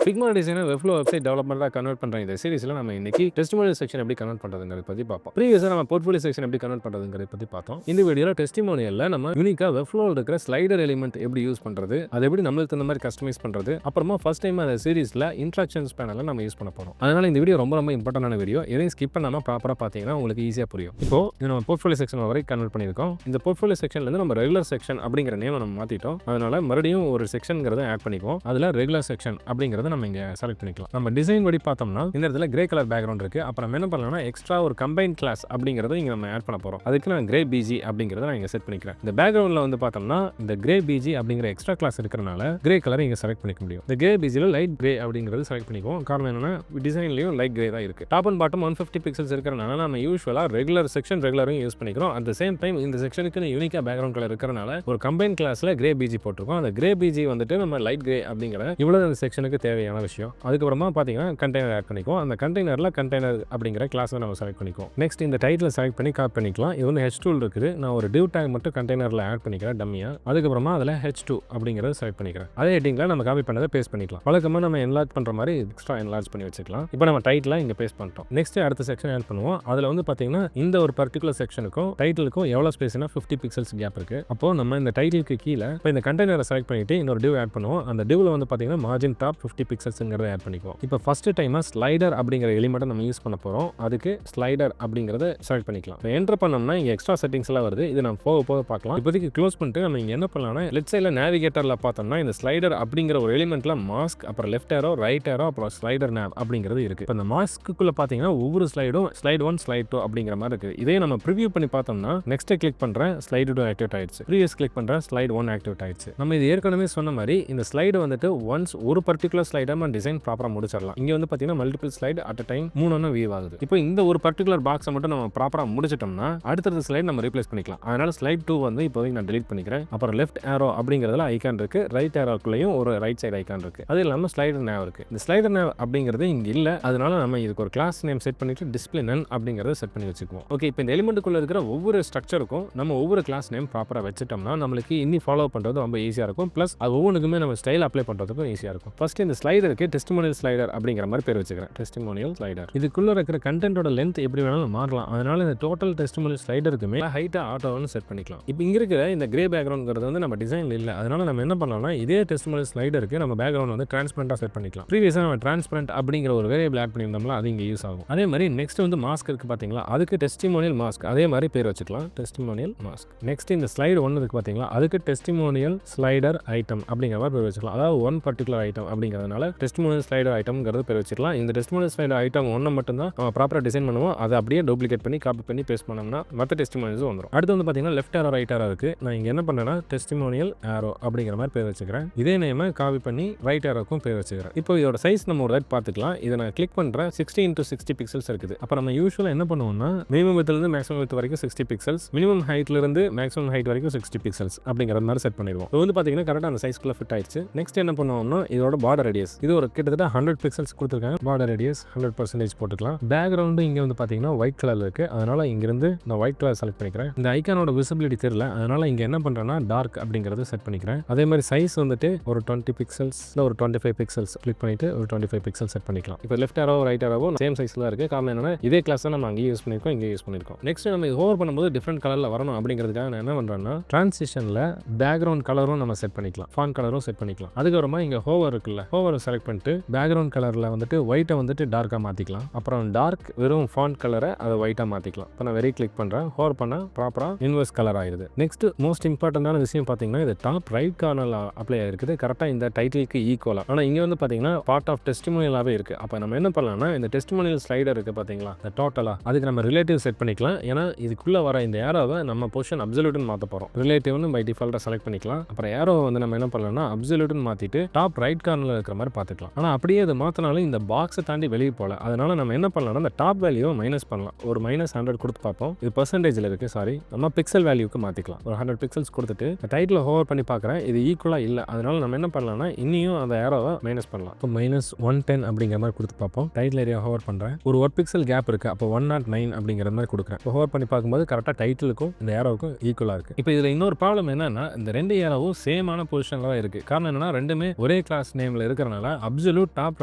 Figma டிசைனை Webflow website டெவலப்மெண்ட்டாக convert பண்ணுற இந்த சீரிஸில் நம்ம இன்னைக்கு டெஸ்டிமோனியல் செக்ஷன் எப்படி கன்வெர்ட் பண்ணுறதுங்கிறத பற்றி பார்ப்போம். ப்ரீவியஸாக நம்ம போர்ட்ஃபோலியோ செக்ஷன் எப்படி கன்வெர்ட் பண்ணுறதுங்கிறத பற்றி பார்த்தோம். இந்த வீடியோவில் டெஸ்டிமோனியலில் நம்ம யூனிக்காக Webflow இருக்கிற ஸ்லைடர் எலிமெண்ட் எப்படி யூஸ் பண்ணுறது, அதை எப்படி நம்மளுக்கு தகுந்த மாதிரி கஸ்டமைஸ் பண்ணுறது, அப்புறமா ஃபர்ஸ்ட் டைம் அந்த சீரிஸில் இன்ட்ராக்ஷன்ஸ் பேனலில் நம்ம யூஸ் பண்ண போகிறோம். அதனால் இந்த வீடியோ ரொம்ப இம்பார்ட்டன்டான வீடியோ. எதையும் ஸ்கிப் பண்ணாமல் ப்ராப்பராக பார்த்தீங்கன்னா உங்களுக்கு ஈஸியாக புரியும். இப்போ இது நம்ம போர்ட்ஃபோலியோ செக்ஷன் வரைக்கும் கன்வெர்ட் பண்ணியிருக்கோம். இந்த போர்ட்ஃபோலியோ செக்ஷன்லேருந்து நம்ம ரெகுலர் செக்ஷன் அப்படிங்கிற நேம் நம்ம மாற்றிட்டோம். அதனால் மறுபடியும் ஒரு செக்ஷன்ங்கிறத ஆட் பண்ணிக்குவோம். அதில் ரெகுலர் செக்ஷன் அப்படிங்கிறத நம்ம இங்கே செலக்ட் பண்ணிக்கலாம். நம்ம டிசைன் படி பார்த்தோம்னா இந்த இடத்துல கிரே கலர் பேக்ரவுண்ட் இருக்கு. அப்புறம் என்ன பண்ணலாம்னா எக்ஸ்ட்ரா ஒரு கம்பைன் கிளாஸ் அப்படிங்கறத இங்க நம்ம ஆட் பண்ண போறோம். அதுக்கு நான் கிரே பிஜி அப்படிங்கறத நான் இங்க செட் பண்ணிக்கிறேன். இந்த பேக்ரவுண்ட்ல வந்து பார்த்தோம்னா இந்த கிரே பிஜி அப்படிங்கிற எக்ஸ்ட்ரா கிளாஸ் இருக்கறனால கிரே கலர் இங்க செலக்ட் பண்ணிக்க முடியும். இந்த கிரே பிஜில லைட் கிரே அப்படிங்கறது செலக்ட் பண்ணிக்குவோம். காரணம் என்னன்னா டிசைன்லயும் லைட் கிரே தான் இருக்கு. டாப் அண்ட் பாட்டம் 150 பிக்சல்ஸ் இருக்கறனால நம்ம யூசுவலா ரெகுலர் செக்ஷன் ரெகுலரும் யூஸ் பண்ணிக்கிறோம். அட் தி சேம் டைம் இந்த செக்ஷனுக்கு யூனிக்கா பேக்ரவுண்ட் கலர் இருக்கறனால ஒரு கம்பைன் கிளாஸ்ல கிரே பிஜி போட்டுருக்கோம். அந்த கிரே பிஜி வந்துட்டு நம்ம லைட் கிரே அப்படிங்கிற இவ்வளவு அந்த செக்ஷனுக்கு தேவையான விஷயம். அதுக்கப்புறமா பாத்தீங்கன்னா கண்டெய்னர் ஆட் பண்ணிக்குவோம். அந்த கண்டெய்னர்ல கண்டெய்னர் அப்படிங்கிற கிளாஸை நம்ம செலக்ட் பண்ணிக்குவோம். நெக்ஸ்ட் இந்த டைட்டில் செலக்ட் பண்ணி காப்பி பண்ணிக்கலாம். இது வந்து H2 இருக்குது. நான் ஒரு div tag மட்டும் கண்டெய்னர்ல ஆட் பண்ணிக்கிறேன் டம்மியா. அதுக்கப்புறமா அதில் H2 அப்படிங்கிறத செலக்ட் பண்ணிக்கிறேன். அதே ஹெட்டிங்ல நம்ம காப்பி பண்ணதை பேஸ்ட் பண்ணிக்கலாம். வழக்கமாக நம்ம என்லார்ஜ் பண்ற மாதிரி எக்ஸ்ட்ரா என்லார்ஜ் பண்ணி வச்சுக்கலாம். இப்போ நம்ம டைட்டில் இங்கே பேஸ்ட் பண்ணிட்டோம். நெக்ஸ்ட் அடுத்த செக்ஷன் ஆட் பண்ணுவோம். அதில் வந்து பார்த்தீங்கன்னா இந்த ஒரு பர்டிகுலர் செக்ஷனுக்கும் டைட்டிலுக்கும் எவ்வளோ ஸ்பேஸ்னா 50 பிக்சல்ஸ் கேப் இருக்கு. அப்போ நம்ம இந்த டைட்டிலுக்கு கீழே இப்போ இந்த கண்டெய்னரை செலக்ட் பண்ணிட்டு இன்னொரு div ஆட் பண்ணுவோம். அந்த divல வந்து பார்த்தீங்கன்னா மார்ஜின் டாப் 50 பிக்சல்ஸ்ங்கிறத ஆட் பண்ணிக்குவோம். இப்போ ஃபர்ஸ்ட் டைமா ஸ்லைடர் அப்படிங்கிற எலிமெண்ட்டை நம்ம யூஸ் பண்ண போறோம். அதுக்கு ஸ்லைடர் அப்படிங்கறத செலக்ட் பண்ணிக்கலாம். என்டர் பண்ணோம்னா இங்க எக்ஸ்ட்ரா செட்டிங்ஸ் எல்லாம் வருது. இது நம்ம போக பார்க்கலாம். இப்போதைக்கு க்ளோஸ் பண்ணிட்டு நம்ம இங்க என்ன பண்ணலாம்னா லெஃப்ட் சைடுல நேவிகேட்டர்ல பார்த்தோம்னா இந்த ஸ்லைடர் அப்படிங்கிற ஒரு எலிமெண்ட்ல மாஸ்க், அப்புறம் லெஃப்ட் ஏரோ, ரைட் ஏரோ, அப்புறம் ஸ்லைடர் நேவ் அப்படிங்கிறது இருக்கு. இப்போ இந்த மாஸ்க்குள்ள பாத்தீங்கன்னா ஒவ்வொரு ஸ்லைடும் ஸ்லைட் 1 ஸ்லைட் 2 அப்படிங்கிற மாதிரி இருக்கு. இதே நம்ம ப்ரிவியூ பண்ணி பார்த்தோம்னா நெக்ஸ்ட் கிளிக் பண்றேன், ஸ்லைட் 2 ஆக்டிவேட் ஆயிடுச்சு. ப்ரீவியஸ் கிளிக் பண்றேன், ஸ்லைட் 1 ஆக்டிவேட் ஆயிடுச்சு. நம்ம இது ஏற்கனவே சொன்ன மாதிரி இந்த ஸ்லைடு வந்துட்டு ஒன்ஸ் ஒரு பர்டிகுலர் ஸ்லைடை நம்ம டிசைன் ப்ராப்பரா முடிச்சிடலாம். இங்க வந்து பாத்தீங்கன்னா multiple slide at a time 3 view ஆகுது. இப்போ இந்த ஒரு பர்டிகுலர் பாக்ஸை மட்டும் நம்ம ப்ராப்பரா முடிச்சிட்டோம்னா அடுத்த ஸ்லைட் நம்ம ரீப்ளேஸ் பண்ணிக்கலாம். அதனால ஸ்லைட் 2 வந்து இப்போதைக்கு நான் delete பண்ணிக்கிறேன். அப்புறம் லெஃப்ட் ஏரோ அப்படிங்கிறதுல ஐகான் இருக்கு, ரைட் ஏரோக்குள்ளேயும் ஒரு ரைட் சைடு ஐகான் இருக்கு. அது இல்லாம ஸ்லைடர் நேவ் இருக்கு. இந்த ஸ்லைடர் நேவ் அப்படிங்கிறது இங்க இல்ல. அதனால நம்ம இதுக்கு ஒரு கிளாஸ் நேம் செட் பண்ணிட்டு டிஸ்ப்ளே நன் அப்படிங்கறத செட் பண்ணி வச்சுக்குவோம். ஓகே, இப்போ இந்த எலிமெண்ட்டுக்குள்ள இருக்கிற ஒவ்வொரு ஸ்ட்ரக்சருக்கும் நம்ம ஒவ்வொரு கிளாஸ் நேம் ப்ராப்பரா வச்சிட்டோம்னா நம்மளுக்கு இன்னி ஃபாலோ பண்றது ரொம்ப ஈஸியா இருக்கும். பிளஸ் அது ஒவ்வொன்றுக்குமே நம்ம ஸ்டைல் அப்ளை பண்றதுக்கும் ஈஸியா இருக்கும். ஃபர்ஸ்ட் இந்த ஸ்லைடருக்கு டெஸ்டிமோனியல் ஸ்லைடர் அப்படிங்கிற மாதிரி பேர் வச்சுக்கிறேன். Testimonial slider. இதுக்குள்ள இருக்கிற கண்டென்ட்டோட லென்த் எப்படி வேணாலும் மாறலாம். அதனால இந்த டோட்டல் டெஸ்டிமோனியல் ஸ்லைடருக்குமே ஹைட்டா ஆட்டோன்னு செட் பண்ணிக்கலாம். இப்போ இங்க இருக்கிற இந்த கிரே பேக்ரவுண்ட்ங்கிறது வந்து நம்ம டிசைன்ல இல்ல. அதனால நம்ம என்ன பண்ணலாம்னா இதே டெஸ்டிமோனியல் ஸ்லைடருக்கு நம்ம பேக்ரவுண்ட் வந்து டிரான்ஸ்பரண்டா செட் பண்ணிக்கலாம். ப்ரீவியஸா நம்ம டிரான்ஸ்பரண்ட் அப்படிங்கிற ஒரு வேரியபிள் ஆட் பண்ணியிருந்தோம்ல, அது இங்க யூஸ் ஆகும். அதே மாதிரி நெக்ஸ்ட் வந்து மாஸ்க் இருக்கு பாத்தீங்களா, அதுக்கு டெஸ்டிமோனியல் மாஸ்க் அதே மாதிரி பேர் வச்சுக்கலாம், டெஸ்டிமோனியல் மாஸ்க். நெக்ஸ்ட் இந்த ஸ்லைடு 1 இருக்கு பாத்தீங்களா, அதுக்கு டெஸ்டிமோனியல் ஸ்லைடர் ஐட்டம் அப்படிங்கிற மாதிரி பேர் வச்சுக்கலாம். அதாவது ஒன் பர்டிகுலர் ஐட்டம் அப்படிங்கிறதுனால டெஸ்டிமோனியல் ஸ்லைடர் ஐட்டம்ங்கிறது பேர் வச்சுக்கலாம். இந்த டெஸ்டிமோனியல் ஸ்லைடர் ஐட்டம் 1 மட்டும் தான் நம்ம ப்ராப்பரா டிசைன் பண்ணுவோம். அதை அப்படியே டூப்ளிகேட் பண்ணி காப்பி பண்ணி பேஸ்ட் பண்ணோம்னா மற்ற டெஸ்டிமோனியல்ஸ் வந்துடும். அடுத்து வந்து பாத்தீங்கன்னா லெஃப்ட் ஏரோ ரைட் ஏரோ இருக்கு. நான் இங்க என்ன பண்ணேன்னா டெஸ்டிமோனியல் ஏரோ அப்படிங்கிற மாதிரி பேர் வச்சுக்கிறேன். இதே நேமை காப்பி பண்ணி ரைட் ஏரோக்கும் பேர் வச்சுக்கிறேன். இப்போ இதோட சைஸ் நம்ம ஒரு ரைட் பார்த்துக்கலாம். இதை நான் கிளிக் பண்றேன். 60x60 பிக்சல்ஸ் இருக்குது. அப்போ நம்ம யூஸ்வலா என்ன பண்ணுவோம்னா மினிமம் வித்ல இருந்து மேக்ஸிமம் வித் வரைக்கும் 60 பிக்சல்ஸ், மினிமம் ஹைட்ல இருந்து மேக்ஸிமம் ஹைட் வரைக்கும் 60 பிக்சல்ஸ் அப்படிங்கிற மாதிரி செட் பண்ணிடுவோம். இது வந்து பாத்தீங்கன்னா கரெக்டா அந்த சைஸ்க்குள்ள ஃபிட் ஆயிடுச்சு. நெக்ஸ்ட் என்ன பண்ணுவோம்னா இதோட பார்டர் ரேடியஸ் இது ஒரு கிட்டத்தட்ட 100 பிக்சல்ஸ் கொடுத்துருக்காங்க. பார்டர் ரேடியஸ் 100% போட்டுக்கலாம். பேக்ரவுண்ட் இங்க வந்து பாத்தீங்கன்னா ஒயிட் கலர்ல இருக்கு. அதனால இங்க இருந்து நான் ஒயிட் கலர் செலக்ட் பண்ணிக்கிறேன். இந்த ஐகானோட விசிபிலிட்டி தெரியல, அதனால இங்க என்ன பண்றேன்னா டார்க் அப்படிங்கறது செட் பண்ணிக்கிறேன். அதே மாதிரி சைஸ் வந்துட்டு ஒரு 20 பிக்சல்ஸ் இல்ல ஒரு 25 பிக்சல்ஸ் கிளிக் பண்ணிட்டு ஒரு 25 பிக்சல் செட் பண்ணிக்கலாம். இப்போ லெஃப்ட் ஏரோ ரைட் ஏரோவோ சேம் சைஸ்ல இருக்கு. காரணம் என்னன்னா இதே கிளாஸ் தான் நம்ம அங்கே யூஸ் பண்ணிருக்கோம், இங்கே யூஸ் பண்ணிருக்கோம். நெக்ஸ்ட் நம்ம இது ஹோவர் பண்ணும்போது டிஃபரெண்ட் கலர்ல வரணும் அப்படிங்கிறதுக்காக நான் என்ன பண்றேன்னா டிரான்சிஷன்ல பேக்ரவுண்ட் கலரும் நம்ம செட் பண்ணிக்கலாம், ஃபாண்ட் கலரும் செட் பண்ணிக்கலாம். அதுக்கப்புறமா இங்க ஹோவர் இருக்குல்ல, ஹோவர் செலக்ட் பண்ணிட்டு பேக்ரவுண்ட் கலர்ல வந்துட்டு ஒயிட்டை வந்துட்டு டார்க்கா மாத்திக்கலாம். அப்புறம் டார்க் வெறும் ஃபாண்ட் கலரை அதை ஒயிட்டா மாத்திக்கலாம். இப்போ நான் வெரி கிளிக் பண்றேன், ஹோவர் பண்ணா ப்ராப்பரா இன்வெர்ஸ் கலர் ஆயிடுது. நெக்ஸ்ட் மோஸ்ட் இம்பார்ட்டன்டான விஷயம் பாத்தீங்கன்னா இது டாப் ரைட் கார்னர்ல அப்ளை ஆயிருக்குது கரெக்டா இந்த டைட்டிலுக்கு ஈக்குவலா. ஆனா இங்க வந்து பாத்தீங்கன்னா பார்ட் ஆஃப் டெஸ்டிமோனியலாவே இருக்கு. அப்ப நம்ம என்ன பண்ணலாம்னா இந்த டெஸ்டிமோனியல் ஸ்லைடர் இருக்கு பாத்தீங்களா, இந்த டோட்டலா அதுக்கு நம்ம ரிலேட்டிவ் செட் பண்ணிக்கலாம். ஏன்னா இதுக்குள்ள வர இந்த ஏரோவை நம்ம பொசிஷன் அப்சல்யூட்னு மாத்த போறோம். ரிலேட்டிவ்னு பை டிஃபால்ட்டா செலக்ட் பண்ணிக்கலாம். அப்புறம் ஏரோ வந்து நம்ம என்ன பண்ணலாம்னா அப்சல்யூட்னு மாத்திட்டு டாப் ரைட் கார்னர்ல இருக்கிற மாதிரி பாத்துக்கலாம். ஆனா அப்படியே அது மாத்தினாலும் இந்த பாக்ஸை தாண்டி வெளியே போல. அதனால நம்ம என்ன பண்ணலாம்னா இந்த டாப் வேல்யூவை மைனஸ் பண்ணலாம். ஒரு -100 கொடுத்து பார்ப்போம். இது பெர்சன்டேஜ்ல இருக்கு, சாரி நம்ம பிக்சல் வேல்யூக்கு மாத்திக்கலாம். ஒரு 100 பிக்சல்ஸ் கொடுத்துட்டு டைட்டில் ஹோவர் பண்ணி பார்க்குறேன், இது ஈக்குவலா இல்ல. அதனால நம்ம என்ன பண்ணலாம்னா இன்னியும் அந்த ஏரோவை மைனஸ் பண்ணலாம். இப்போ -110 அப்படிங்கிற மாதிரி கொடுத்து பார்ப்போம். டைட்டில் ஏரியா ஹோவர் பண்றேன், ஒரு 1 பிக்சல் கேப் இருக்கு. அப்போ 109 அப்படிங்கிற மாதிரி கொடுக்குறேன். ஹோவர் பண்ணி பார்க்கும்போது கரெக்டா டைட்டிலுக்கும் இந்த ஏரோவுக்கும் ஈக்குவலா இருக்கு. இப்போ இதுல இன்னொரு ப்ராப்ளம் என்னன்னா இந்த ரெண்டு ஏரோவும் சேமான பொசிஷன்ல தான் இருக்கு. காரணம் என்னன்னா ரெண்டுமே ஒரே கிளாஸ் நேம்ல இருக்கிறனால இருக்கிறனால அப்சல்யூட் டாப்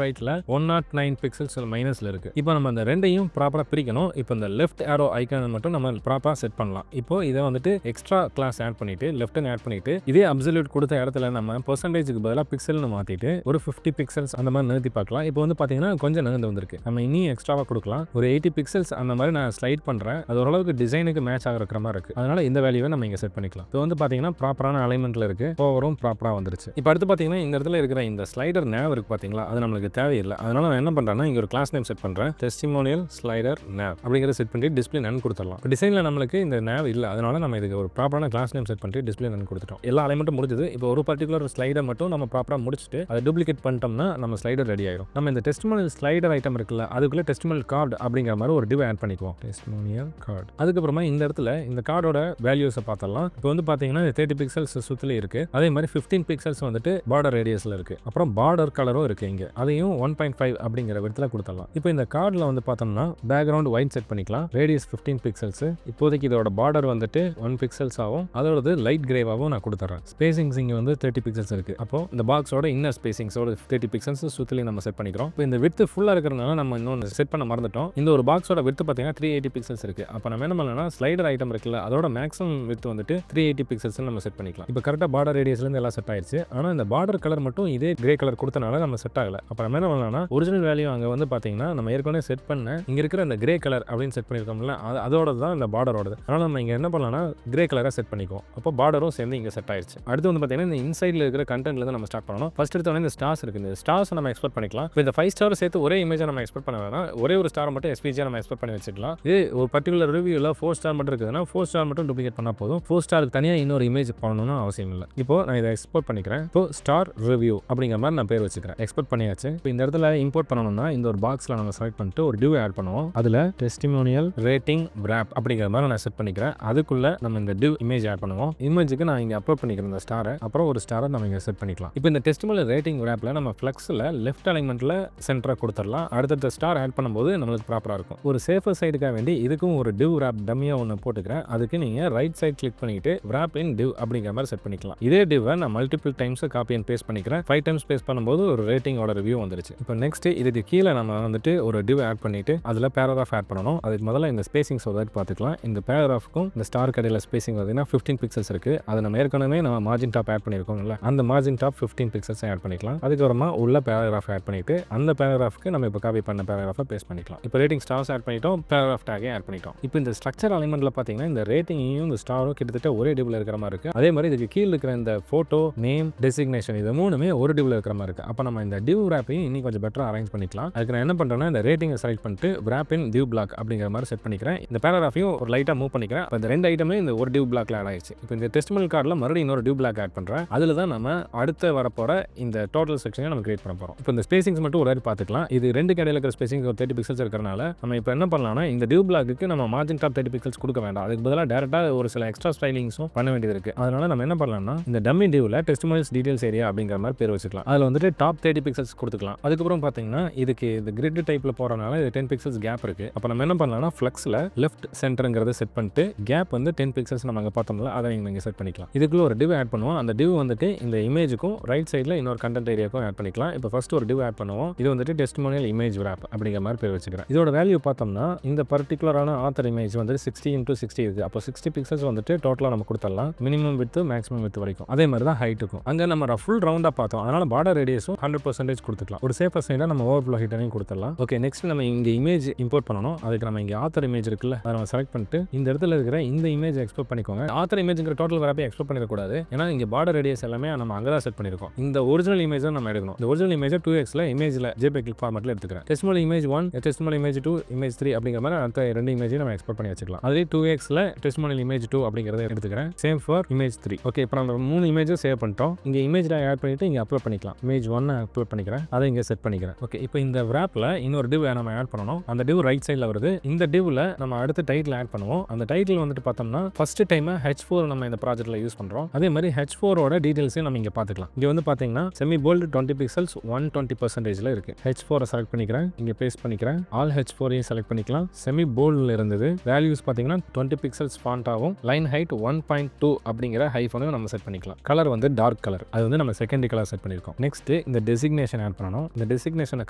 ரைட்ல 109 பிக்சல்ஸ் மைனஸ்ல இருக்கு. இப்போ நம்ம அந்த ரெண்டையும் ப்ராப்பரா பிரிக்கணும். இப்போ இந்த லெஃப்ட் ஏரோ ஐகானை மட்டும் நம்ம ப்ராப்பரா செட் பண்ணலாம். இப்போ இதை வந்துட்டு எக்ஸ்ட்ரா கிளாஸ் ஆட் பண்ணிட்டு லெஃப்ட் ஆட் பண்ணிட்டு இதே அப்சல்யூட் கொடுத்த இடத்துல நம்ம பெர்சன்டேஜ்க்கு பதிலாக பிக்சல்னு மாத்திட்டு ஒரு 50 பிக்சல்ஸ் அந்த மாதிரி நிறுத்தி பார்க்கலாம். இப்போ வந்து பாத்தீங்கன்னா கொஞ்சம் நகர்ந்து வந்திருக்கு. நம்ம இன்னும் எக்ஸ்ட்ராவா கொடுக்கலாம். ஒரு 80 பிக்சல்ஸ் அந்த மாதிரி நான் ஸ்லைட் பண்றேன். அது ஓரளவுக்கு டிசைனுக்கு மேட்ச் ஆகிற மாதிரி இருக்கு. அதனால இந்த வேல்யூவை நம்ம இங்க செட் பண்ணிக்கலாம். இப்போ வந்து பாத்தீங்கன்னா ப்ராப்பரான அலைன்மெண்ட்ல இருக்கு. ஓவரும் ப்ராப்பரா வந்துருச்சு. இப்போ அடுத்து பாத்தீங்கன்னா இந்த இடத்துல இருக்கிற இந்த ஸ்லைடர் nav இருக்கு பாத்தீங்களா, அது நமக்கு தேவையில்லை. அதனால நான் என்ன பண்றேன்னா இங்க ஒரு கிளாஸ் நேம் செட் பண்றேன். Testimonial Slider nav அப்படிங்கறத செட் பண்ணி டிஸ்ப்ளே none கொடுத்துடலாம். டிசைன்ல நமக்கு இந்த nav இல்ல, அதனால நம்ம இதுக்கு ஒரு ப்ராப்பரான கிளாஸ் நேம் செட் பண்ணி டிஸ்ப்ளே none கொடுத்துட்டோம். எல்லா அலைன்மெண்ட்டும் முடிஞ்சது. இப்போ ஒரு பர்టిక్యులர் ஸ்லைடர் மட்டும் நம்ம ப்ராப்பரா முடிச்சிட்டு அதை டூப்ளிகேட் பண்ணிட்டோம்னா நம்ம ஸ்லைடர் ரெடி ஆயிடும். நம்ம இந்த டெஸ்டிமோனியல் ஸ்லைடர் ஐட்டம் இருக்குல்ல, அதுக்குள்ள டெஸ்டிமோனியல் கார்டு அப்படிங்கிற மாதிரி ஒரு டிவ் ஆட் பண்ணிக்குவோம். Testimonial card. அதுக்கப்புறமா இந்த இடத்துல இந்த கார்டோட வேல்யூஸை பார்த்தலாம். இப்போ வந்து பாத்தீங்கன்னா 30 பிக்சல்ஸ் சுத்திலே இருக்கு. அதே மாதிரி 15 பிக்சல்ஸ் வந்துட்டு பார்டர் ரேடியஸ்ல இருக்கு. அப்புறம் பார்டர் கலரும் இருக்கு. இங்க அதையும் 1.5 அப்படிங்கிற விதத்துல கொடுத்துடலாம். இப்போ இந்த கார்டுல வந்து பார்த்தோம்னா பேக்ரவுண்ட் ஒயிட் செட் பண்ணிக்கலாம். Radius 15 pixels. இப்போதைக்கு இதோட பார்டர் வந்துட்டு 1 பிக்சல்ஸ் ஆகும். அதோட லைட் கிரேவாகவும் நான் கொடுத்துறேன். ஸ்பேசிங்ஸ் இங்க வந்து 30 பிக்சல்ஸ் இருக்கு. அப்போ இந்த பாக்ஸோட இன்னர் ஸ்பேசிங்ஸோட 30 பிக்சல்ஸ் சுத்திலே நம்ம செட் பண்ணிக்கிறோம். இப்போ இந்த விட்த் ஃபுல்லா இருக்கிறதுனால நம்ம இன்னொன்று செட் பண்ண மறந்துட்டோம். இந்த ஒரு பாக்ஸோட விட்த் பார்த்தீங்கன்னா 380 பிக்சல்ஸ் இருக்கு. அப்போ நம்ம என்ன பண்ணலாம், ஸ்லைடர் ஐட்டம் இருக்குல்ல, அதோட மேக்ஸிமம் விட்த் வந்துட்டு 380 பிக்சல்ஸ் நம்ம செட் பண்ணிக்கலாம். இப்போ கரெக்டாக பார்டர் ரேடியஸ்ல இருந்து எல்லாம் செட் ஆயிடுச்சு. ஆனால் இந்த பார்டர் கலர் மட்டும் இதே கிரே கலர் கொடுத்தனால நம்ம செட் ஆகல. அப்போ நம்ம என்ன பண்ணலாம்னா ஒரிஜினல் வேல்யூ அங்கே வந்து பார்த்தீங்கன்னா நம்ம ஏற்கனவே செட் பண்ண இங்க இருக்கிற அந்த கிரே கலர் அப்படின்னு செட் பண்ணிருக்கோம்ல, அதோட தான் இந்த பார்டரோட. அதனால நம்ம இங்க என்ன பண்ணலாம்னா கிரே கலரா செட் பண்ணிக்குவோம். அப்போ பார்டரும் சேர்ந்து இங்க செட் ஆயிடுச்சு. அடுத்து வந்து பார்த்தீங்கன்னா இந்த இன்சைட்ல இருக்கிற கண்டென்ட்ல இருந்து நம்ம ஸ்டார்ட் பண்ணணும். ஃபர்ஸ்ட் எடுத்தோடனே இந்த ஸ்டார்ஸ் இருக்கு. இந்த ஸ்டார்ஸ் நம்ம எக்ஸ்போர்ட் பண்ணிக்கலாம். இப்போ இந்த 5 ஸ்டார் சேர்த்து ஒரே இமேஜை நம்ம எக்ஸ்போர்ட் பண்ண வேணாம். ஒரே ஒரு ஸ்டார் மட்டும் எஸ்பிஜியா நம்ம எக்ஸ்போர்ட் பண்ணி வச்சுக்கலாம். இது ஒரு பர்டிகுலர் ரிவ்யூல 4 ஸ்டார் மட்டும் இருக்குதுன்னா 4 ஸ்டார் மட்டும் டூப்ளிகேட் பண்ணா போதும். 4 ஸ்டாருக்கு தனியாக இன்னொரு இமேஜ் பண்ணணும்னு அவசியம் இல்லை. இப்போ நான் இதை எக்ஸ்போர்ட் பண்ணிக்கிறேன். இப்போ ஸ்டார் ரிவ்யூ அப்படிங்கிற மாதிரி நான் பேர் வச்சுக்கிறேன். எக்ஸ்போர்ட் பண்ணியாச்சு. இப்போ இந்த இடத்துல இம்போர்ட் பண்ணணும்னா இந்த ஒரு பாக்ஸ்ல நம்ம செலக்ட் பண்ணிட்டு ஒரு டிவ் ஆட் பண்ணுவோம். அதுல டெஸ்டிமோனியல் ரேட்டிங் wrap அப்படிங்கிற மாதிரி நான் செட் பண்ணிக்கிறேன். அதுக்குள்ள நம்ம இந்த டிவ் இமேஜ் ஆட் பண்ணுவோம். இமேஜுக்கு நான் இங்க அப்லோட் பண்ணிக்கிறேன் இந்த ஸ்டாரை. அப்புறம் ஒரு ஸ்டாரை நம்ம இங்க செட் பண்ணிக்கலாம். இப்போ இந்த டெஸ்டிமோனியல் ரேட்டிங் wrapல நம்ம ஃப்ளெக்ஸ்ல லெஃப்ட் அலைன்மெண்ட்ல சென்டரா கொடுத்துடலாம். அடுத்த ஸ்டார் ஆட் பண்ணும்போது நம்மளுக்கு ப்ராப்பரா இருக்கும். ஒரு சேஃபர் சைடுக்காக வேண்டி இதுக்கும் ஒரு டிவ் wrap டம்மியா ஒன்று போட்டுக்கிறேன். அதுக்கு நீங்க ரைட் சைட் கிளிக் பண்ணிட்டு wrap in div அப்படிங்கிற மாதிரி செட் பண்ணிக்கலாம். இதே டிவ்வை நான் multiple times copy and paste பண்ணிக்கிறேன். 5 டைம்ஸ் பேஸ்ட் பண்ணும்போது ஒரு ரேட்டிங்கோட ரிவ்யூ வந்துருச்சு. இப்போ நெக்ஸ்ட் இதுக்கு கீழே நம்ம வந்துட்டு ஒரு டிவ் ஆட் பண்ணிட்டு அதுல பேராகிராஃப் ஆட் பண்ணணும். அதுக்கு முதல்ல இந்த ஸ்பேசிங்ஸ் ஒரு பார்த்துக்கலாம். இந்த பேராகிராஃப்க்கும் இந்த ஸ்டார் கடையில் ஸ்பேசிங் பார்த்தீங்கன்னா 15 பிக்சல்ஸ் இருக்கு. அதை நம்ம ஏற்கனவே நம்ம மார்ஜின் டாப் ஆட் பண்ணியிருக்கோம்ல, அந்த மார்ஜின் டாப் 15 பிக்சல்ஸ் ஆட் பண்ணிக்கலாம். அதுக்கப்புறமா உள்ள பேராகிராஃப் ஆட் பண்ணிட்டு அந்த பேராகிராஃப்க்கு நம்ம இப்போ காப்பி பண்ண பேராகிராஃபை பேஸ்ட் பண்ணிக்கலாம். இப்போ ரேட்டிங் ஸ்டார்ஸ் ஆட் பண்ணிட்டோம், பேராகிராஃப் டேகே ஆட் பண்ணிட்டோம். இப்போ இந்த ஸ்ட்ரக்சர் அலைன்மெண்ட்ல பார்த்தீங்கன்னா இந்த ரேட்டிங்கையும் இந்த ஸ்டாரும் கிட்டத்தட்ட ஒரே டிவ்ல இருக்கிற மாதிரி இருக்கு. அதே மாதிரி இதுக்கு கீழே இருக்கிற இந்த போட்டோ, நேம், டெசிக்னேஷன் இது மூணுமே ஒரு டிவ்ல இருக்கிற மாதிரி இருக்கு. அப்போ நம்ம இந்த டிவ் wrapஐயும் இன்னும் கொஞ்சம் பெட்டரா அரேஞ்ச் பண்ணிக்கலாம். அதுக்கு நான் என்ன பண்றேன்னா இந்த ரேட்டிங்கை செலக்ட் பண்ணிட்டு wrap in div block அப்படிங்கிற மாதிரி செட் பண்ணிக்கிறேன். இந்த பேராகிராஃபையும் ஒரு லைட்டா மூவ் பண்ணிக்கிறேன். இப்போ இந்த ரெண்டு ஐட்டமே இந்த ஒரு div blockல ஆட் ஆயிடுச்சு. இப்போ இந்த டெஸ்டிமோனியல் கார்டில் மறுபடியும் இன்னொரு div block ஆட் பண்றேன். அதுல தான் நம்ம அடுத்து வரப்போற இந்த டோட்டல் செக்ஷனை நம்ம கிரியேட் பண்ண போறோம். இப்போ இந்த ஸ்பேசிங்ஸ் மட்டும் ஒரு வாட்டி பார்த்துக்கலாம். இது ரெண்டு கடையில் இருக்கிற ஸ்பேசிங் ஒரு 30 பிக்சல்ஸ் இருக்கிறனால நம்ம இப்போ என்ன பண்ணலாம்னா இந்த div blockக்கு நம்ம மார்ஜின் டாப் 30 பிக்சல்ஸ் கொடுக்க வேண்டாம். அதுக்கு பதிலாக டேரக்டா ஒரு சில எக்ஸ்ட்ரா ஸ்டைலிங்ஸும் பண்ண வேண்டியது இருக்கு. அதனால நம்ம என்ன பண்ணலாம்னா இந்த டம்மி divல டெஸ்டிமோனியல்ஸ் டீடைல்ஸ் ஏரியா அப்படிங்கிற மாதிரி பேர் வச்சுக்கலாம். அதுல வந்துட்டு டாப் 30 பிக்சல்ஸ் கொடுத்துக்கலாம். அதுக்கப்புறம் பார்த்தீங்கன்னா இதுக்கு இந்த கிரிட் டைப்ல போறனால இது 10 பிக்சல்ஸ் கேப் இருக்கு. அப்போ நம்ம என்ன பண்ணலாம்னா ஃப்ளெக்ஸ்ல லெஃப்ட் சென்டர்ங்கிறத செட் பண்ணிட்டு கேப் வந்து 10 பிக்சல்ஸ் நம்ம அங்கே பார்த்தோம்ல அதை நீங்க செட் பண்ணிக்கலாம். இதுக்குள்ள ஒரு டிவ் ஆட் பண்ணுவோம். அந்த டிவ் வந்துட்டு இந்த இமேஜுக்கும் ரைட் சைடில் இன்னொரு கண்டென்ட் ஏரியாக்கும் ஆட் பண்ணிக்கலாம். இப்போ ஃபர்ஸ்ட் ஒரு டிவ் ஆட் பண்ணுவோம். இது வந்துட்டு டெஸ்டிமோனியல் இமேஜ் wrap அப்படிங்கிற மாதிரி பேர் வச்சுக்கிறேன். இதோட வேல்யூ பார்த்தோம்னா இந்த பர்டிகுலரான ஆத்தர் இமேஜ் வந்து 60x60 இருக்கு. அப்போ 60 பிக்சல்ஸ் வந்துட்டு டோட்டலாக நம்ம கொடுத்துடலாம். மினிமம் வித் மேக்ஸிமம் வித் வரைக்கும். அதே மாதிரி தான் ஹைட்டுக்கும் அங்கே நம்ம ஃபுல் ரவுண்டா பார்த்தோம். அதனால பார்டர் ரேடியஸும் 100% கொடுத்துக்கலாம். ஒரு சேஃபர் சைடாக நம்ம ஓவர்ஃப்ளோ ஹைட்டையும் கொடுத்துடலாம். ஓகே, நெக்ஸ்ட் நம்ம இங்க இமேஜ் இம்போர்ட் பண்ணணும். அதுக்கு நம்ம இங்க ஆத்தர் இமேஜ் இருக்குல்ல, அதை நம்ம செலக்ட் பண்ணிட்டு இந்த இடத்துல இருக்கிற இந்த இமேஜ் எக்ஸ்போர்ட் பண்ணிக்கோங்க. ஆத்தர் இமேஜ்ங்கிற டோட்டல் wrapஐ எக்ஸ்போர்ட் பண்ணிடக்கூடாது. ஏன்னா இங்க பார்டர் ரேடியஸ் எல்லாமே நம்ம அங்கே தான் செட் பண்ணிருக்கோம். இந்த ஒரிஜினல் இமேஜ் நம்ம எடுக்கணும். இந்த ஒரிஜினல் இமேஜ் 2xல இமேஜ்ல JPEG ஃபார்மட்ல எடுத்துக்கிறேன். Testimonial image 1, testimonial image 2, image 3 அப்படிங்கிற மாதிரி அடுத்த ரெண்டு இமேஜையும் நம்ம எக்ஸ்போர்ட் பண்ணி வச்சுக்கலாம். அதே 2xல டெஸ்டிமோனியல் இமேஜ் 2 அப்படிங்கறத எடுத்துக்கிறேன். Same for image 3. ஓகே, இப்போ நம்ம 3 இமேஜை சேவ் பண்ணிட்டோம். இங்க இமேஜ் ஆட் பண்ணிட்டு இங்க அப்லோட் பண்ணிக்கலாம். இமேஜ் 1 அப்லோட் பண்ணிக்கிறேன். அதை இங்க செட் பண்ணிக்கிறேன். ஓகே, இப்போ இந்த wrapல இன்னொரு div நம்ம ஆட் பண்ணணும். அந்த div ரைட் சைடுல வருது. இந்த divல நம்ம அடுத்து டைட்டில் ஆட் பண்ணுவோம். அந்த டைட்டில் வந்துட்டு பார்த்தோம்னா ஃபர்ஸ்ட் டைம் H4 நம்ம இந்த ப்ராஜெக்ட்ல யூஸ் பண்றோம். அதே மாதிரி H4 ஓட டீடைல்ஸையும் நம்ம இங்க பார்த்துக்கலாம். இங்க வந்து பாத்தீங்கன்னா செமி போல்ட் 20 பிக்சல்ஸ் 120%ல இருக்கு. H4 செலக்ட் பண்ணிக்கிறேன். இங்க பேஸ்ட் பண்ணிக்கிறேன். ஆல் H4ஐயும் செலக்ட் பண்ணிக்கலாம். செமி போல்ட்ல இருந்தது. வேல்யூஸ் பாத்தீங்கன்னா 20 பிக்சல்ஸ் ஃபாண்டாவும் லைன் ஹைட் 1.2 அப்படிங்கிற ஹைஃபனையும் நம்ம செட் பண்ணிக்கலாம். கலர் வந்து டார்க் கலர். அது வந்து நம்ம செகண்டரி கலர் செட் பண்ணிருக்கோம். நெக்ஸ்ட் இந்த டெசிக்னேஷன் ஆட் பண்ணணும். இந்த டெசிக்னேஷனை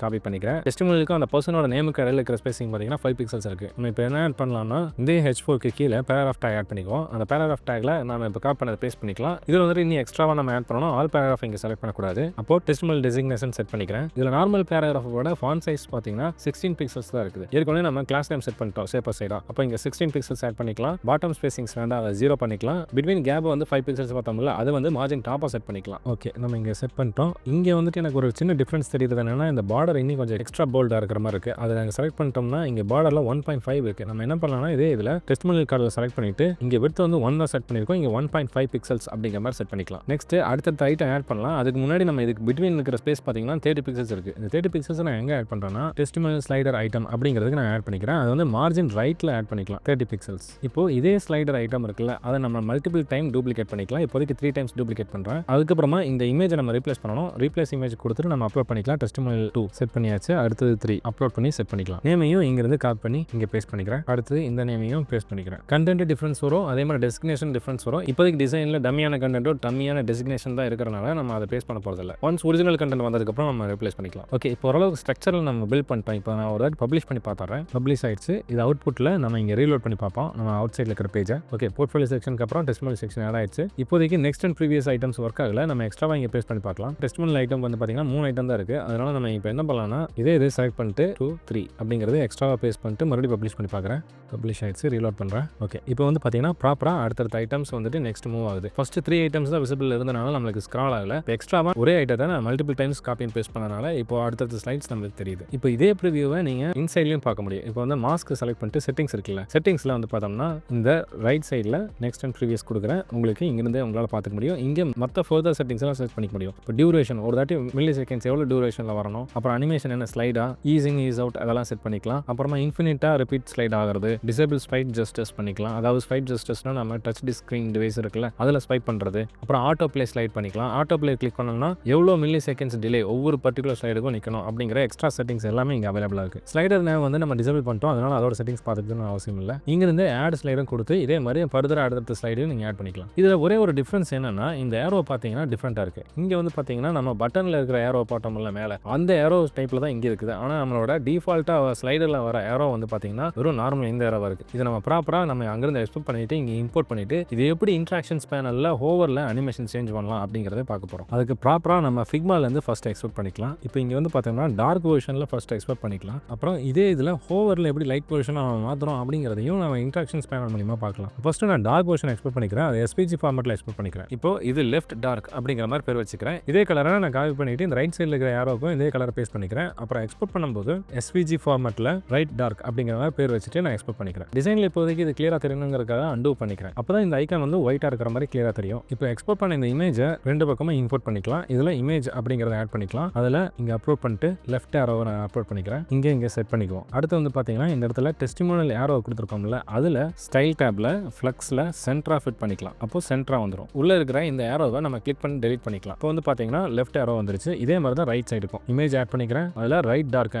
காப்பி பண்ணிக்கிறேன். டெஸ்டிமோனியலுக்கு அந்த பர்சனோட நேமுக்கு இடையில இருக்கிற ஸ்பேசிங் பார்த்தீங்கன்னா 5 பிக்சல்ஸ் இருக்கு. நம்ம இப்போ என்ன ஆட் பண்ணலாம்னா இந்த H4க்கு கீழே பேராகிராஃப் டேக் ஆட் பண்ணிக்குவோம். அந்த பேராகிராஃப் டேக்ல நம்ம இப்போ காப்பி பண்ணதை பேஸ்ட் பண்ணிக்கலாம். இதில் வந்துட்டு இன்னும் எக்ஸ்ட்ராவா நம்ம ஆட் பண்ணணும். ஆல் பேராகிராஃப் இங்கே செலக்ட் பண்ணக்கூடாது. அப்போ டெஸ்டிமோனியல் டெசிக்னேஷன் செட் பண்ணிக்கிறேன். இதில் நார்மல் பேராகிராஃபோட ஃபாண்ட் சைஸ் பார்த்தீங்கன்னா 16 பிக்சல்ஸ் தான் இருக்குது. ஏற்கனவே நம்ம கிளாஸ் நேம் செட் பண்ணிட்டோம் சேப்பர் சைடா. அப்போ இங்கே 16 பிக்சல்ஸ் ஆட் பண்ணிக்கலாம். பாட்டம் ஸ்பேசிங்ஸ் வேண்டாம், அதை 0 பண்ணிக்கலாம். பிட்வீன் கேப் வந்து 5 பிக்சல்ஸ் பார்த்தோம்ல, அது வந்து மார்ஜின் டாப்பாக செட் பண்ணிக்கலாம். ஓகே, நம்ம இங்கே செட் பண்ணிட்டோம். இங்கே வந்துட்டு எனக்கு ஒரு சின்ன டிஃபரன்ஸ் தெரியுது என்னன்னா, இந்த பார்டர் இன்னும் கொஞ்சம் எக்ஸ்ட்ரா போல்டாக இருக்கிற மாதிரி இருக்குது. அதை நாங்கள் செலக்ட் பண்ணிட்டோம்னா இங்கே பார்டரில் 1.5 இருக்குது. நம்ம என்ன பண்ணலாம்னா இதே இதில் டெஸ்டிமோனியல் கார்டில் செலக்ட் பண்ணிட்டு இங்கே விட்த் வந்து 1 தான் செட் பண்ணியிருக்கோம். இங்கே 1.5 பிக்சல்ஸ் அப்படிங்கிற மாதிரி செட் பண்ணிக்கலாம். நெக்ஸ்ட் அடுத்த ஐட்டம் ஆட் பண்ணலாம். அதுக்கு முன்னாடி நம்ம இதுக்கு பிட்வீன் இருக்கிற ஸ்பேஸ் பார்த்தீங்கன்னா 30 பிக்சல்ஸ் இருக்குது. இந்த 30 பிக்சல்ஸ் நான் எங்கே ஆட் பண்ணுறேன்னா டெஸ்டிமோனியல் ஸ்லைடர் ஐட்டம் அப்படிங்கிறதுக்கு நான் ஆட் பண்ணிக்கிறேன். அது வந்து மார்ஜின் ரைட்டில் ஆட் பண்ணிக்கலாம் 30 பிக்சல்ஸ். இப்போ இதே ஸ்லைடர் ஐட்டம் இருக்குல்ல, அதை நம்ம மல்டிபிள் டைம் டூப்ளிகேட் பண்ணிக்கலாம். இப்போதைக்கு 3 டைம்ஸ் டூப்ளிகேட் பண்ணுறேன். அதுக்கப்புறமா இந்த இமேஜை நம்ம ரீப்ளேஸ் பண்ணணும். ரீப்ளேஸ் இமேஜ் கொடுத்துட்டு நம்ம அப்லோட் பண்ணிக்கலாம். டெஸ்டிமோனியல் 2 செட் பண்ணியாச்சு. அடுத்தது 3 அப்லோட் பண்ணி செட் பண்ணிக்கலாம். நேமையும் இங்கிருந்து காப்பி பண்ணி இங்கே பேஸ்ட் பண்ணிக்கிறேன். அடுத்து இந்த நேமையும் பேஸ்ட் பண்ணிக்கிறேன். கண்டென்ட் டிஃபரன்ஸ் வரும், அதே மாதிரி டெசிக்னேஷன் டிஃபரன்ஸ் வரும். இப்போதைக்கு டிசைனில் டம்மியான கண்டென்ட்டோ டம்மியான டெசிக்னேஷன் தான் இருக்கிறனால நம்ம அதை பேஸ்ட் பண்ண போகிறதில்ல. ஒன்ஸ் ஒரிஜினல் கண்டென்ட் வந்ததுக்கப்புறம் நம்ம ரிப்ளேஸ் பண்ணிக்கலாம். ஓகே, இப்போ ஓரளவுக்கு ஸ்ட்ரக்சரில் நம்ம பில்ட் பண்ணிட்டோம். இப்போ நான் ஒரு வாட்டி பப்ளிஷ் பண்ணி பார்த்துறேன். பப்ளிஷ் ஆயிடுச்சு. இது அவுட்புட்டில் நம்ம இங்கே ரீலோட் பண்ணி பார்ப்போம். நம்ம அவுட் சைடில் இருக்கிற பேஜை. ஓகே, போர்ட்ஃபோலியோ செக்ஷனுக்கு அப்புறம் டெஸ்டிமோனியல் செக்ஷன் ஆட் ஆயிடுச்சு. இப்போதைக்கு next and previous items work ஆகல. நம்ம எக்ஸ்ட்ராவாக இங்கே பேஸ்ட் பண்ணி பார்க்கலாம். டெஸ்டிமோனியல் ஐட்டம் வந்து பார்த்தீங்கன்னா 3 ஐட்டம் தான் இருக்குது. அதனால நம்ம இப்போ என்ன பண்ணலாம்னா இதே செலக்ட் பண்ணிட்டு 2, 3 அப்படிங்கிறது எக்ஸ்ட்ராவாக பேஸ்ட் பண்ணிட்டு மறுபடியும் பப்ளிஷ் பண்ணி பார்க்குறேன். பப்ளிஷ் ஆயிடுச்சு. ரீலோட் பண்ணுறேன். ஓகே, இப்போ வந்து பார்த்தீங்கன்னா ப்ராப்பராக அடுத்தடுத்த ஐட்டம்ஸ் வந்துட்டு நெக்ஸ்ட் மூவ் ஆகுது. ஃபர்ஸ்ட் 3 ஐட்டம்ஸ் தான் விசிபிள் இருந்தனால நம்மளுக்கு ஸ்க்ரால் ஆகல. எக்ஸ்ட்ராவாக ஒரே ஐட்டத்தை நான் multiple times copy and paste பண்ணனால இப்போ அடுத்தடுத்த ஸ்லைட்ஸ் நம்மளுக்கு தெரியுது. இப்போ இதே ப்ரிவியூவை நீங்கள் இன்சைட்லையும் பார்க்க முடியும். இப்போ வந்து மாஸ்க் செலக்ட் பண்ணிட்டு செட்டிங்ஸ் இருக்குல்ல, செட்டிங்ஸில் வந்து பார்த்தோம்னா இந்த ரைட் சைடில் நெக்ஸ்ட் அண்ட் ப்ரீவியஸ் கொடுக்குறேன். உங்களுக்கு இங்கிருந்து உங்களால் பார்த்துக்க முடியும். இங்கே மற்ற ஃபர்தர் செட்டிங்ஸ் எல்லாம் செட் பண்ணிக்க முடியும். இப்போ டியூரேஷன் ஒரு தாட்டி மில்லி செகண்ட்ஸ் எவ்வளோ டியூரேஷனில் வரணும், அப்புறம் அனிமேஷன் என்ன ஸ்லைடா, ஈஸ் இன் ஈஸ் அவுட் அதெல்லாம் செட் பண்ணிக்கலாம். அப்புறமா இன்ஃபினிட்டாக ரிப்பீட் ஸ்லைட் ஆகிறது, டிசேபிள் ஸ்பைட் ஜஸ்டஸ் பண்ணிக்கலாம். அதாவது ஸ்பைட் ஜஸ்டஸ்னா நம்ம டச் ஸ்க்ரீன் டிவைஸ் இருக்குல்ல, அதில் ஸ்பைப் பண்ணுறது. அப்புறம் ஆட்டோ பிளே ஸ்லைட் பண்ணிக்கலாம். ஆட்டோ பிளே கிளிக் பண்ணோம்னா எவ்வளோ மில்லி செகண்ட்ஸ் டிலே ஒவ்வொரு பர்டிகுலர் ஸ்லைடுக்கும் நிற்கணும் அப்படிங்கிற எக்ஸ்ட்ரா செட்டிங்ஸ் எல்லாமே இங்கே அவைலபிளாக இருக்குது. ஸ்லைடர் நேம் வந்து நம்ம டிசேபிள் பண்ணிட்டோம், அதனால அதோட செட்டிங்ஸ் பார்த்துக்கணும்னு அவசியம் இல்லை. இங்கிருந்து ஆட் ஸ்லைடும் கொடுத்து இதே மாதிரி ஃபர்தர் அடுத்த ஸ்லைடு நீங்கள் ஆட் பண்ணிக்கலாம். இதில் ஒரே ஒரு டிஃப்ரென்ஸ் என்னன்னா இந்த ஏரோ பார்த்தீங்கன்னா டிஃப்ரெண்ட்டாக இருக்குது. இங்கே வந்து பார்த்தீங்கன்னா நம்ம பட்டனில் இருக்கிற ஏரோ பாட்டோம்ல மேலே அந்த ஏரோ டைப்பில் தான் இங்கே இருக்குது. ஆனால் நம்மளோட டிஃபால்ட்டாக ஸ்லைடரில் வர ஏரோ வந்து பார்த்தீங்கன்னா வெறும் நார்மல் இந்த ஏரோவாக இருக்குது. இதை நம்ம ப்ராப்பராக நம்ம அங்கிருந்து எக்ஸ்போர்ட் பண்ணிட்டு இங்கே இம்போர்ட் பண்ணிட்டு இது எப்படி இன்ட்ராக்ஷன்ஸ் பேனலில் ஹோவரில் அனிமேஷன் சேஞ்ச் பண்ணலாம் அப்படிங்கிறத பார்க்க போகிறோம். அதுக்கு ப்ராப்பராக நம்ம ஃபிக்மாலேருந்து ஃபர்ஸ்ட் எக்ஸ்போர்ட் பண்ணிக்கலாம். இப்போ இங்கே வந்து பார்த்தோம்னா டார்க் வெர்ஷனில் ஃபர்ஸ்ட் எக்ஸ்போர்ட் பண்ணிக்கலாம். அப்புறம் இதே இதில் ஹோவரில் எப்படி லைட் வெர்ஷன் நம்ம மாற்றுறோம் அப்படிங்கிறதையும் நம்ம இன்ட்ராக்ஷன்ஸ் பேனல் மூலியமாக பார்க்கலாம். ஃபர்ஸ்ட் நான் டார்க் வெர்ஷன் எக்ஸ்போர்ட் பண்ணிக்கிறேன். அது எஸ்பிஜி ஃபார்மேட்டில் எக்ஸ்போர்ட் பண்ணிக்கிறேன். இப்போ இது லெஃப்ட் டார்க் அப்படிங்கிற மாதிரி பேர் வச்சுக்கிறேன். இதே கலரை நான் காப்பி பண்ணிட்டு இந்த ரைட் சைடில் இருக்கிற ஏரோக்கும் இதே கலரை பேஸ்ட் பண்ணிக்கிறேன். அப்புறம் எக்ஸ்போர்ட் பண்ணும்போது எஸ்பிஜி ஃபார்மேட்டில் ரைட் டார்க் அப்படிங்கிற மாதிரி பேர் வச்சுட்டு நான் எக்ஸ்போர்ட் பண்ணிக்கிறேன். டிசைனில் இப்போதைக்கு இது கிளியராக தெரியணுங்கிறதுக்காக அண்டூ பண்ணிக்கிறேன். அப்போ தான் இந்த ஐக்கான் வந்து ஒயிட்டாக இருக்கிற மாதிரி கிளியராக தெரியும். இப்போ எக்ஸ்போர்ட் பண்ண இந்த இமேஜை 2 பக்கமும் இம்போர்ட் பண்ணிக்கலாம். இதில் இமேஜ் அப்படிங்கிறத ஆட் பண்ணிக்கலாம். அதில் இங்கே அப்லோட் பண்ணிட்டு லெஃப்ட் ஏரோவை நான் அப்லோட் பண்ணிக்கிறேன். இங்கே செட் பண்ணிக்குவோம். அடுத்து வந்து பார்த்தீங்கன்னா இந்த இடத்துல டெஸ்டிமோனியல் ஏரோ கொடுத்துருக்கோம்ல, அதில் ஸ்டைல் டேப்ல ஃப்ளக்ஸில் சென்டரா ஃபிட் பண்ணிக்கலாம். அப்போ சென்டரா வந்துடும். உள்ளே இருக்கிற இந்த ஏரோவை நம்ம கிளிக் பண்ணி டெலிட் பண்ணிக்கலாம். இப்போ வந்து பார்த்தீங்கன்னா லெஃப்ட் ஏரோ வந்துருச்சு. இதே மாதிரி தான் ரைட் சைடுக்கும் இமேஜ் ஆட் பண்ணிக்கிறேன். அதில் ரைட் டார்க்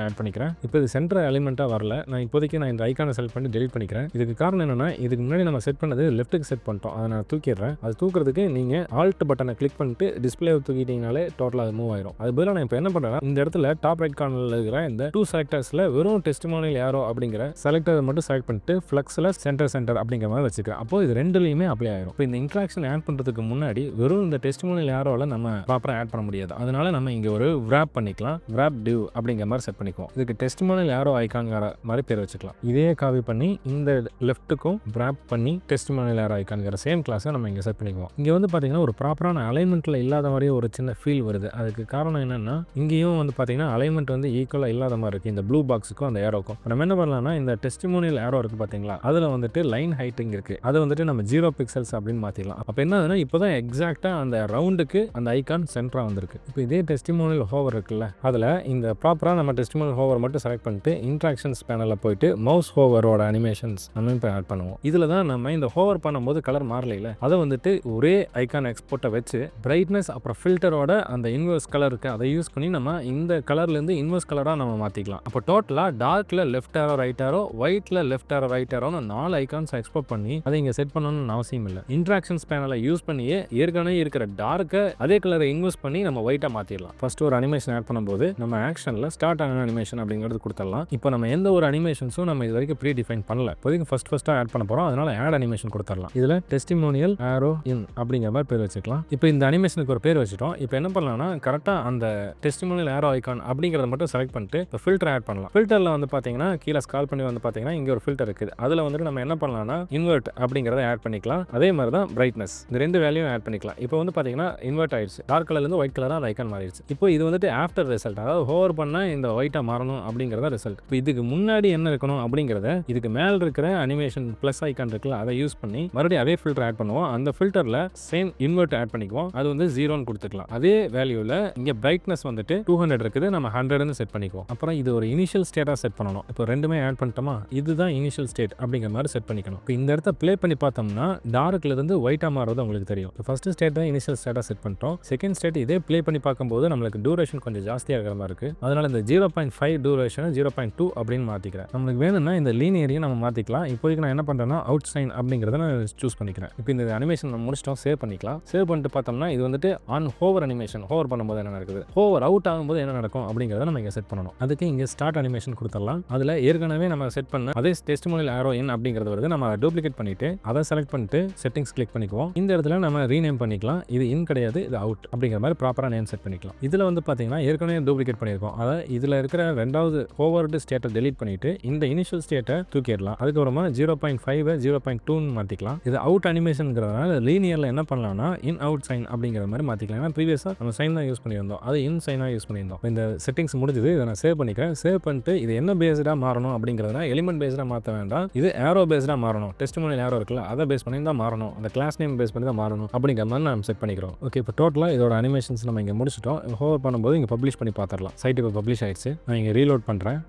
ஆட் பண்ணிக்கிறேன். இப்போ இது சென்டர் எலிமெண்ட்டாக வரல. நான் இப்போதைக்கு இந்த ஐக்கானை செலக்ட் பண்ணி டெலிட் பண்ணிக்கிறேன். இதுக்கு காரணம் என்னன்னா இதுக்கு முன்னாடி நம்ம செட் பண்ணது லெஃப்ட்டுக்கு செட் பண்ணிட்டோம். அதை நான் தூக்கிடுறேன். அது தூக்குறதுக்கு நீங்கள் ஆல்ட் பட்டனை கிளிக் பண்ணிட்டு டிஸ்பிளே தூக்கிட்டீங்கனாலே டோட்டலாக அது மூவ் ஆயிரும். அது பதிலாக நான் இப்போ என்ன பண்ணுறேன், இந்த இடத்துல டாப் ரைட் கார்னரில் இருக்கிற இந்த 2 செலக்டர்ஸில் வெறும் டெஸ்டிமோனியல் ஏரோ அப்படிங்கிற செலக்டர் மட்டும் செலக்ட் பண்ணிட்டு ஃப்ளக்ஸில் சென்டர் அப்படிங்கிற மாதிரி வச்சுக்கிறேன். அப்போ இது ரெண்டுலையுமே அப்ளை ஆயிரும். இப்போ இந்த இன்ட்ராக்ஷன் ஆட் பண்ணுறதுக்கு முன்னாடி வெறும் இந்த டெஸ்டிமோனியல் ஏரோவில் நம்ம ப்ராப்பராக ஆட் பண்ண முடியாது. அதனால நம்ம இங்கே ஒரு wrap பண்ணிக்கலாம். wrap div அப்படிங்கிற மாதிரி செட் பண்ணிக்குவோம். இதுக்கு டெஸ்டிமோனியல் ஏரோ ஐக்கான்ங்கிற மாதிரி பேர் வச்சுக்கலாம். இதே காப்பி பண்ணி இந்த லெஃப்ட்டுக்கும் wrap பண்ணி டெஸ்டிமோனியல் ஏரோ ஐக்கான்ங்கிற சேம் கிளாஸை நம்ம இங்கே செட் பண்ணிக்குவோம். இங்கே வந்து பார்த்தீங்கன்னா ஒரு ப்ராப்பரான அலைன்மெண்ட்டில் இல்லாத மாதிரியே ஒரு சின்ன ஃபீல் வருது. அதுக்கு காரணம் என்னன்னா இங்கேயும் வந்து பார்த்தீங்கன்னா அலைன்மெண்ட் வந்து ஈக்குவலாக இல்லாத மாதிரி இருக்குது. இந்த ப்ளூ பாக்ஸுக்கும் அந்த ஏரோக்கும் நம்ம என்ன பண்ணலாம்னா இந்த டெஸ்டிமோனியல் ஏரோ இருக்குது பார்த்தீங்களா, அதில் வந்துட்டு லைன் ஹைட்டிங் இருக்குது. அதை வந்துட்டு நம்ம 0 பிக்சல்ஸ் அப்படின்னு மாற்றிடலாம். அப்போ என்ன ஆகுதுன்னா இப்போ தான் எக்ஸாக்டாக அந்த ரவுண்டுக்கு அந்த ஐக்கான் சென்டராக வந்திருக்கு. இப்போ இதே டெஸ்டிமோனியல் ஹோவர் இருக்குல்ல, அதில் இந்த ப்ராப்பராக நம்ம டெஸ்டிமோனியல் ஹோவர் மட்டும் செலக்ட் பண்ணிட்டு இன்ட்ராக்ஷன்ஸ் பேனலில் போயிட்டு மவுஸ் ஹோவரோட அனிமேஷன்ஸ் நம்ம இப்போ ஆட் பண்ணுவோம். இதில் தான் நம்ம இந்த ஹோவர் பண்ணும்போது கலர் மாறல, அதை வந்துட்டு ஒரே ஐக்கான் எக்ஸ்போர்ட்டை வச்சு பிரைட்னஸ் அப்புறம் ஃபில்டரோட அந்த இன்வெர்ஸ் கலர் இருக்குது அதை யூஸ் பண்ணி நம்ம இந்த கலர்லேருந்து இன்வெர்ஸ் கலராக நம்ம மாற்றிக்கலாம். அப்போ டோட்டலாக டார்க்கில் லெஃப்ட் ஏரோ ரைட் ஏரோ, ஒயிட்டில் லெஃப்ட் ஏரோ ரைட் ஏரோன்னு 4 ஐக்கான்ஸ் எக்ஸ்போர்ட் பண்ணி அதை இங்கே செட் பண்ணணும்னு அவசியம் இல்லை. இன்ட்ராக்ஷன்ஸ் பேனலை யூஸ் பண்ணியே ஏற்கனவே இருக்கிற டார்க்கை அதே கலரை இன்வெர்ஸ் பண்ணி நம்ம ஒயிட்டாக ஒயிட்டாக மாற்றிடலாம். ஃபர்ஸ்ட் ஒரு அனிமேஷன் ஆட் பண்ணும்போது நம்ம ஆக்ஷனில் ஸ்டார்ட் ஆன அனிமேஷன் அப்படிங்கிறது கொடுத்துடலாம். இப்போ நம்ம எந்த ஒரு அனிமேஷன்ஸும் நம்ம இது வரைக்கும் ப்ரீ டிஃபைன் பண்ணல. இப்போதைக்கு ஃபஸ்ட்டாக ஆட் பண்ண போகிறோம். அதனால் ஆட் அனிமேஷன் கொடுத்துடலாம். இதில் டெஸ்டிமோனியல் ஆரோ இன் அப்படிங்கிற மாதிரி பேர் வச்சுக்கலாம். இப்போ இந்த அனிமேஷனுக்கு ஒரு பேர் வச்சுட்டோம். இப்போ என்ன பண்ணலாம்னா கரெக்டாக அந்த டெஸ்டிமோனியல் ஆரோ ஐகான் அப்படிங்கிறத மட்டும் செலக்ட் பண்ணிட்டு இப்போ ஃபில்டர் ஆட் பண்ணலாம். ஃபில்டரில் வந்து பார்த்தீங்கன்னா கீழே ஸ்கால் பண்ணி வந்து பார்த்தீங்கன்னா இங்கே ஒரு ஃபில்டர் இருக்குது. அதில் வந்துட்டு நம்ம என்ன பண்ணலாம்னா இன்வெர்ட் அப்படிங்கிறத ஆட் பண்ணிக்கலாம். அதே மாதிரி தான் பிரைட்னஸ், இந்த 2 வேல்யூவும் ஆட் பண்ணிக்கலாம். இப்போ வந்து பார்த்தீங்கன்னா இன்வெர்ட் ஆயிடுச்சு. டார்க் கலர்லேருந்து ஒயிட் கலராக அந்த ஐக்கான் மாறிடுச்சு. இப்போ இது வந்துட்டு ஆஃப்டர் ரிசல்ட், அதாவது ஹோவர் பண்ணால் இந்த ஒயிட்டாக மாறணும் அப்படிங்கிறத ரிசல்ட். இப்போ இதுக்கு முன்னாடி என்ன இருக்கணும் அப்படிங்கிறத இதுக்கு மேலே இருக்கிற அனிமேஷன் ப்ளஸ் ஐக்கான் இருக்குல்ல, அதை யூஸ் பண்ணி மறுபடியும் அதே ஃபில்டர் ஆட் பண்ணுவோம். அந்த ஃபில்டரில் சேம் இன்வெர்ட் ஆட் பண்ணிக்குவோம். அது வந்து 0ன்னு கொடுத்துக்கலாம். அதே வேல்யூவில் இங்கே பிரைட்னஸ் வந்துட்டு 200 இருக்குது, நம்ம 100ன்னு செட் பண்ணிக்குவோம். அப்புறம் இது ஒரு இனிஷியல் ஸ்டேட்டாக செட் பண்ணணும். இப்போ ரெண்டுமே ஆட் பண்ணிட்டோமா, இதுதான் இனிஷியல் ஸ்டேட் அப்படிங்கிற மாதிரி செட் பண்ணிக்கணும். இப்போ இந்த இடத்த ப்ளே பண்ணி பார்த்தோம்னா டார்க்ல இருந்து ஒயிட்டாக மாறுறது உங்களுக்கு தெரியும். இப்போ ஃபர்ஸ்ட் ஸ்டேட் தான் இனிஷியல் ஸ்டேட்டாக செட் பண்ணிட்டோம். செகண்ட் ஸ்டேட் இதே ப்ளே பண்ணி பார்க்கும்போது நம்மளுக்கு டியூரேஷன் கொஞ்சம் ஜாஸ்தியாக இருக்கிற மாதிரி இருக்குது. அதனால இந்த 0.5 டியூரேஷன் 0.2 அப்படின்னு மாற்றிக்கிறேன். நம்மளுக்கு வேணும்னா இந்த லீனியரையும் நம்ம மாற்றிக்கலாம். இப்போதைக்கு நான் என்ன பண்ணுறேன்னா அவுட் சைன் அப்படிங்கிறத நான் சூஸ் பண்ணிக்கிறேன். இப்போ இந்த அனிமேஷன் நம்ம முடிச்சிட்டோம், சேவ் பண்ணிக்கலாம். சேவ் பண்ணிட்டு பார்த்தோம்னா இது வந்துட்டு ஆன் ஹோவர் அனிமேஷன், ஹோவர் பண்ணும்போது என்ன நடக்குது, ஹோவர் அவுட் ஆகும்போது என்ன நடக்கும் அப்படிங்கிறத நம்ம இங்கே செட் பண்ணணும். அதுக்கு இங்கே ஸ்டார்ட் அனிமேஷன் கொடுத்துடலாம். அதில் ஏற்கனவே நம்ம செட் பண்ண அதே டெஸ்டிமோனியல் ஆரோ இன் அப்படிங்கிறது வருது. நம்ம டூப்ளிகேட் பண்ணிட்டு அதை செலக்ட் பண்ணிட்டு செட்டிங்ஸ் கிளிக் பண்ணிக்குவோம். இந்த இடத்துல நம்ம ரீநேம் பண்ணிக்கலாம். இது இன் கிடையாது, இது அவுட் அப்படிங்கிற மாதிரி ப்ராப்பராக நேம் செட் பண்ணிக்கலாம். இதில் வந்து பார்த்தீங்கன்னா ஏற்கனவே டூப்ளிகேட் பண்ணியிருக்கோம். அதை இதில் இருக்கிற ரெண்டாவது ஹோவர்டு ஸ்டேட்டை டெலீட் பண்ணிட்டு இந்த இனிஷியல் ஸ்டேட்டை தூக்கிடலாம். அதுக்கப்புறமா 0.5 0.2ன்னு மாற்றிக்கலாம். இது அவுட் அனிமேஷன்ங்கிறதுனால லீனியரில் என்ன பண்ணலாம்னா இன் அவுட் சைன் அப்படிங்கிற மாதிரி மாற்றிக்கலாம். ஏன்னா ப்ரீவியஸாக நம்ம சைன் தான் யூஸ் பண்ணியிருந்தோம், அது இன் சைனாக யூஸ் பண்ணியிருந்தோம். இந்த செட்டிங்ஸ் முடிஞ்சது. இதை நான் சேவ் பண்ணிக்கிறேன். சேவ் பண்ணிட்டு இது என்ன பேஸ்டாக மாறணும் அப்படிங்கிறதுனா எலிமெண்ட் பேஸ்டாக மாற்ற வேண்டாம், இது ஏரோ பேஸ்டாக மாறணும். டெஸ்டிமோனியல் ஏரோ இருக்குல்ல, அதை பேஸ் பண்ணி தான் மாறணும், அந்த கிளாஸ் நேம் பேஸ் பண்ணி தான் மாறணும் அப்படிங்கிற மாதிரி நம்ம செட் பண்ணிக்கிறோம். ஓகே, இப்போ டோட்டலாக இதோட அனிமேஷன்ஸ் நம்ம இங்கே முடிச்சிட்டோம். ஹோவர் பண்ணும்போது இங்கே பப்ளிஷ் பண்ணி பார்த்துடலாம். சைட் இப்போ பப்ளிஷ் ஆயிடுச்சு. நான் இங்கே ரீலோட் பண்ணுறேன்.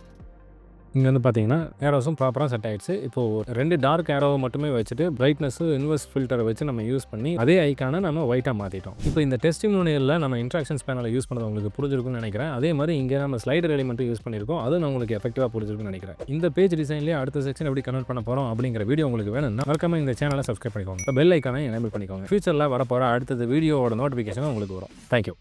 இங்கே வந்து பார்த்தீங்கன்னா ஏரோஸும் ப்ராப்பராக செட் ஆகிடுச்சு. இப்போது 2 டார்க் ஏரோவை மட்டுமே வச்சுட்டு பிரைட்னஸ் இன்வெர்ஸ் ஃபில்டரை வச்சு நம்ம யூஸ் பண்ணி அதே ஐக்கானை நம்ம ஒயிட்டாக மாற்றிட்டோம். இப்போ இந்த டெஸ்டிமோனியலில் நம்ம இன்ட்ராக்ஷன்ஸ் பேனலை யூஸ் பண்ணது உங்களுக்கு புரிஞ்சிருக்குன்னு நினைக்கிறேன். அதே மாதிரி இங்கே நம்ம ஸ்லைடர் எலிமெண்ட்டும் யூஸ் பண்ணியிருக்கோம். அது நான் உங்களுக்கு எஃபெக்டிவாக புரிஞ்சிருக்குன்னு நினைக்கிறேன். இந்த பேஜ் டிசைன்லேயே அடுத்த செக்ஷன் எப்படி கன்வெர்ட் பண்ண போகிறோம் அப்படிங்கிற வீடியோ உங்களுக்கு வேணும்னா மறக்காம இந்த சேனலை சப்ஸ்கிரைப் பண்ணிக்கோங்க. பெல் ஐக்கானை எனேபிள் பண்ணிக்கோங்க. ஃபியூச்சரில் வரப்போகிற அடுத்தது வீடியோவோட நோட்டிஃபிகேஷன் உங்களுக்கு வரும். தேங்க்யூ.